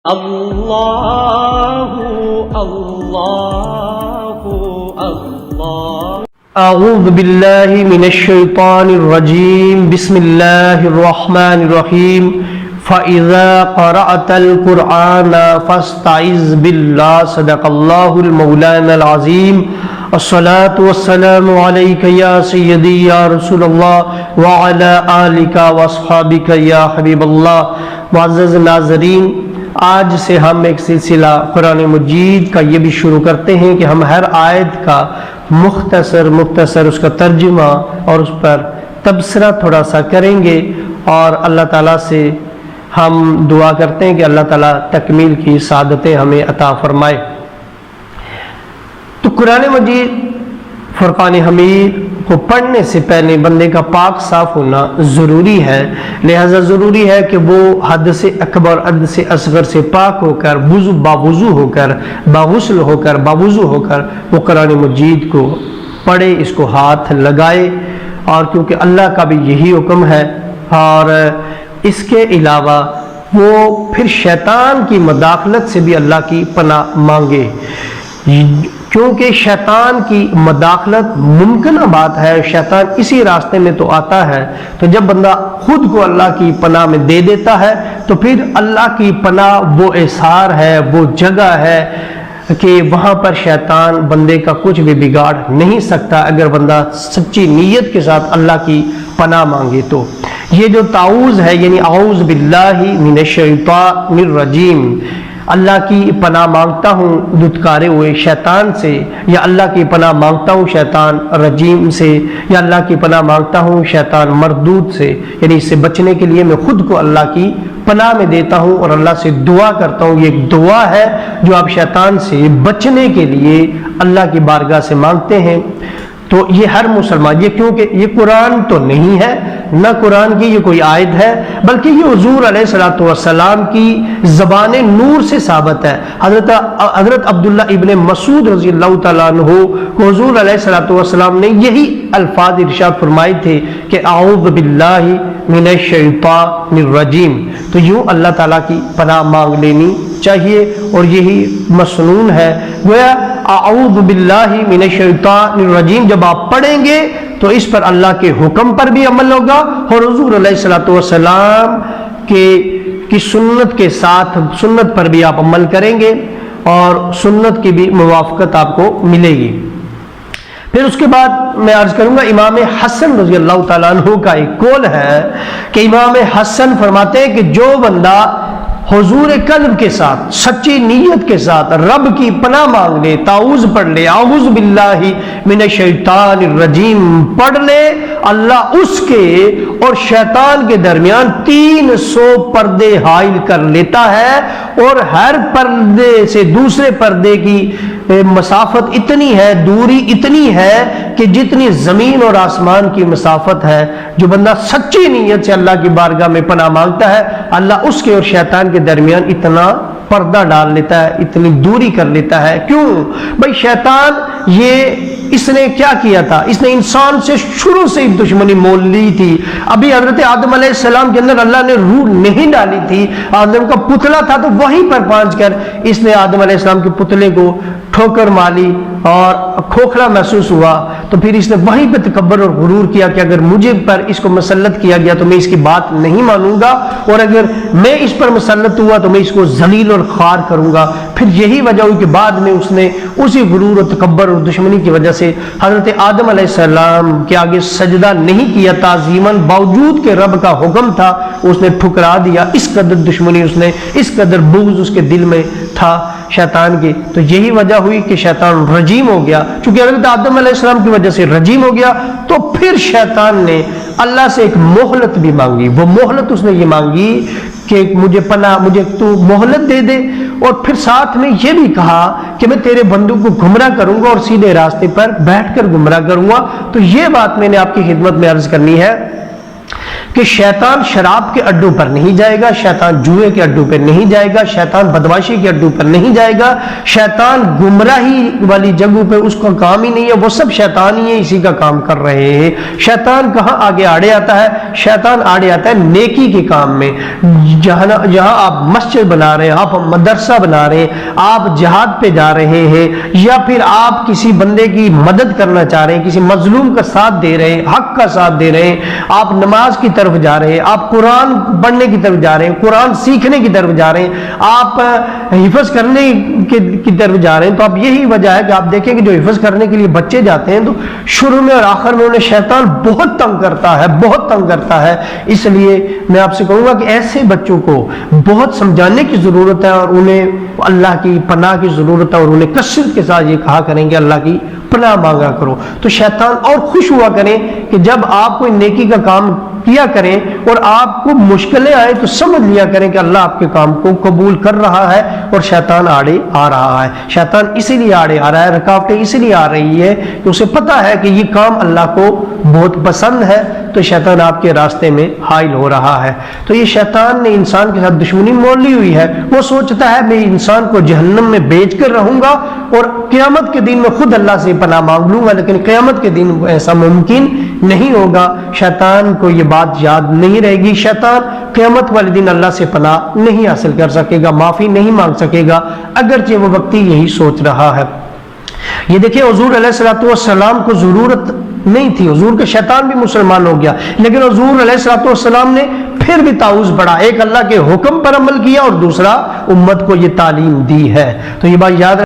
اللہ اللہ اللہ اعوذ باللہ من الشیطان الرجیم بسم اللہ الرحمن الرحیم فَإِذَا قَرَأْتَ الْقُرْآنَ فَاسْتَعِذْ بِاللَّهِ صدق اللہ المولانا العظیم الصلاة والسلام علیکہ یا سیدی یا رسول اللہ وعلی آلکہ واصحابکہ یا حبیب اللہ۔ معزز ناظرین، آج سے ہم ایک سلسلہ قرآن مجید کا یہ بھی شروع کرتے ہیں کہ ہم ہر آیت کا مختصر اس کا ترجمہ اور اس پر تبصرہ تھوڑا سا کریں گے، اور اللہ تعالیٰ سے ہم دعا کرتے ہیں کہ اللہ تعالیٰ تکمیل کی سعادتیں ہمیں عطا فرمائے۔ تو قرآن مجید فرقان حمید کو پڑھنے سے پہلے بندے کا پاک صاف ہونا ضروری ہے، لہذا ضروری ہے کہ وہ حد سے اکبر حد سے اصغر سے پاک ہو کر باوضو ہو کر باغسل ہو کر باوضو ہو کر وہ قرآن مجید کو پڑھے، اس کو ہاتھ لگائے، اور کیونکہ اللہ کا بھی یہی حکم ہے، اور اس کے علاوہ وہ پھر شیطان کی مداخلت سے بھی اللہ کی پناہ مانگے، کیونکہ شیطان کی مداخلت ممکنہ بات ہے، شیطان اسی راستے میں تو آتا ہے۔ تو جب بندہ خود کو اللہ کی پناہ میں دے دیتا ہے تو پھر اللہ کی پناہ وہ احسار ہے، وہ جگہ ہے کہ وہاں پر شیطان بندے کا کچھ بھی بگاڑ نہیں سکتا اگر بندہ سچی نیت کے ساتھ اللہ کی پناہ مانگے۔ تو یہ جو تعوذ ہے، یعنی اعوذ باللہ من الشیطان الرجیم، اللہ کی پناہ مانگتا ہوں دھتکارے ہوئے شیطان سے، یا اللہ کی پناہ مانگتا ہوں شیطان رجیم سے، یا اللہ کی پناہ مانگتا ہوں شیطان مردود سے، یعنی اس سے بچنے کے لیے میں خود کو اللہ کی پناہ میں دیتا ہوں اور اللہ سے دعا کرتا ہوں۔ یہ ایک دعا ہے جو آپ شیطان سے بچنے کے لیے اللہ کی بارگاہ سے مانگتے ہیں۔ تو یہ ہر مسلمان، یہ کیونکہ یہ قرآن تو نہیں ہے، نہ قرآن کی یہ کوئی آیت ہے، بلکہ یہ حضور علیہ الصلوۃ والسلام کی زبان نور سے ثابت ہے۔ حضرت عبداللہ ابن مسعود رضی اللہ تعالیٰ عنہ کو حضور علیہ الصلوۃ والسلام نے یہی الفاظ ارشاد فرمائے تھے کہ اعوذ باللہ من الشیطان الرجیم۔ تو یوں اللہ تعالیٰ کی پناہ مانگ لینی چاہیے، اور یہی مسنون ہے۔ گویا اعوذ باللہ من الشیطان الرجیم جب آپ پڑھیں گے تو اس پر اللہ کے حکم پر بھی عمل ہوگا، اور حضور علیہ الصلوۃ والسلام کی سنت کے ساتھ سنت پر بھی آپ عمل کریں گے، اور سنت کی بھی موافقت آپ کو ملے گی۔ پھر اس کے بعد میں عرض کروں گا، امام حسن رضی اللہ تعالیٰ عنہ کا ایک قول ہے کہ امام حسن فرماتے ہیں کہ جو بندہ حضور قلب کے ساتھ سچی نیت کے ساتھ رب کی پناہ مانگ لے، تعوذ پڑھ لے، اعوذ باللہ من الشیطان الرجیم پڑھ لے، اللہ اس کے اور شیطان کے درمیان 300 پردے حائل کر لیتا ہے، اور ہر پردے سے دوسرے پردے کی مسافت اتنی ہے، دوری اتنی ہے کہ جتنی زمین اور آسمان کی مسافت ہے۔ جو بندہ سچی نیت سے اللہ کی بارگاہ میں پناہ مانگتا ہے، اللہ اس کے اور شیطان کے درمیان اتنا پردہ ڈال لیتا ہے، اتنی دوری کر لیتا ہے۔ کیوں بھائی؟ شیطان اس نے کیا کیا تھا؟ اس نے انسان سے شروع سے دشمنی مول لی تھی۔ ابھی حضرت آدم علیہ السلام کے اندر اللہ نے روح نہیں ڈالی تھی، آدم کا پتلا تھا، تو وہیں پر پہنچ کر اس نے آدم علیہ السلام کے پتلے کو ٹھوکر ماری اور کھوکھلا محسوس ہوا، تو پھر اس نے وہیں پہ تکبر اور غرور کیا کہ اگر مجھے پر اس کو مسلط کیا گیا تو میں اس کی بات نہیں مانوں گا، اور اگر میں اس پر مسلط ہوا تو میں اس کو ذلیل اور خوار کروں گا۔ پھر یہی وجہ ہوئی کہ بعد میں اس نے اسی غرور اور تکبر اور دشمنی کی وجہ سے حضرت آدم علیہ السلام کے آگے سجدہ نہیں کیا تعظیماً، باوجود کہ رب کا حکم تھا اس نے ٹھکرا دیا۔ اس قدر دشمنی اس نے، اس قدر بغض اس کے دل میں تھا شیطان کے۔ تو یہی وجہ ہوئی کہ شیطان رجیم ہو گیا۔ چونکہ حضرت آدم علیہ السلام کی وجہ سے رجیم ہو گیا، تو پھر شیطان نے اللہ سے ایک مہلت بھی مانگی۔ وہ مہلت اس نے یہ مانگی کہ مجھے تو مہلت دے دے، اور پھر ساتھ میں یہ بھی کہا کہ میں تیرے بندوں کو گمراہ کروں گا اور سیدھے راستے پر بیٹھ کر گمراہ کروں گا۔ تو یہ بات میں نے آپ کی خدمت میں عرض کرنی ہے کہ شیطان شراب کے اڈوں پر نہیں جائے گا، شیطان جوئے کے اڈوں پر نہیں جائے گا، شیطان بدمعاشی کے اڈوں پر نہیں جائے گا، شیطان گمراہی والی جگہوں پہ اس کا کام ہی نہیں ہے، وہ سب شیطان ہی ہے، اسی کا کام کر رہے ہیں۔ شیطان کہاں آگے آڑے آتا ہے؟ شیطان آڑے آتا ہے نیکی کے کام میں، جہاں آپ مسجد بنا رہے ہیں، آپ مدرسہ بنا رہے ہیں، آپ جہاد پہ جا رہے ہیں، یا پھر آپ کسی بندے کی مدد کرنا چاہ رہے ہیں، کسی مظلوم کا ساتھ دے رہے ہیں، حق کا ساتھ دے رہے ہیں، آپ نماز کی طرف جا رہے ہیں، آپ قرآن پڑھنے کی طرف جا رہے ہیں، قرآن سیکھنے کی طرف جا رہے ہیں، آپ حفظ کرنے کی طرف جا رہے ہیں، تو اب یہی وجہ ہے کہ آپ دیکھیں کہ جو حفظ کرنے کے لیے بچے جاتے ہیں تو شروع میں اور آخر میں انہیں شیطان بہت تنگ کرتا ہے، بہت تنگ کرتا ہے۔ اس لیے میں آپ سے کہوں گا کہ ایسے بچوں کو بہت سمجھانے کی ضرورت ہے، اور انہیں اللہ کی پناہ کی ضرورت ہے، اور انہیں کثرت کے ساتھ یہ کہا کریں کہ اللہ کی پناہ مانگا کرو، تو شیطان اور خوش ہوا کریں کہ جب آپ کوئی نیکی کا کام کیا کریں اور آپ کو مشکلیں آئیں تو سمجھ لیا کریں کہ اللہ آپ کے کام کو قبول کر رہا ہے اور شیطان آڑے آ رہا ہے۔ شیطان اسی لیے آڑے آ رہا ہے، رکاوٹیں اسی لیے آ رہی ہے کہ اسے پتا ہے کہ یہ کام اللہ کو بہت پسند ہے، تو شیطان آپ کے راستے میں حائل ہو رہا ہے۔ تو یہ شیطان نے انسان کے ساتھ دشمنی مول لی ہوئی ہے، وہ سوچتا ہے میں انسان کو جہنم میں بیچ کر رہوں گا اور قیامت کے دن میں خود اللہ سے پناہ مانگ لوں گا، لیکن قیامت کے دن ایسا ممکن نہیں ہوگا۔ شیطان کو یہ بات یاد نہیں رہے گی، شیطان قیامت والے دن اللہ سے پناہ نہیں حاصل کر سکے گا، معافی نہیں مانگ سکے گا، اگرچہ وہ وقتی یہی سوچ رہا ہے۔ یہ دیکھیں حضور علیہ الصلوۃ والسلام کو ضرورت نہیں تھی، حضور کا شیطان بھی مسلمان ہو گیا، لیکن حضور علیہ الصلوۃ والسلام نے پھر بھی تعوذ پڑھا، ایک اللہ کے حکم پر عمل کیا اور دوسرا امت کو یہ تعلیم دی ہے۔ تو یہ بات یاد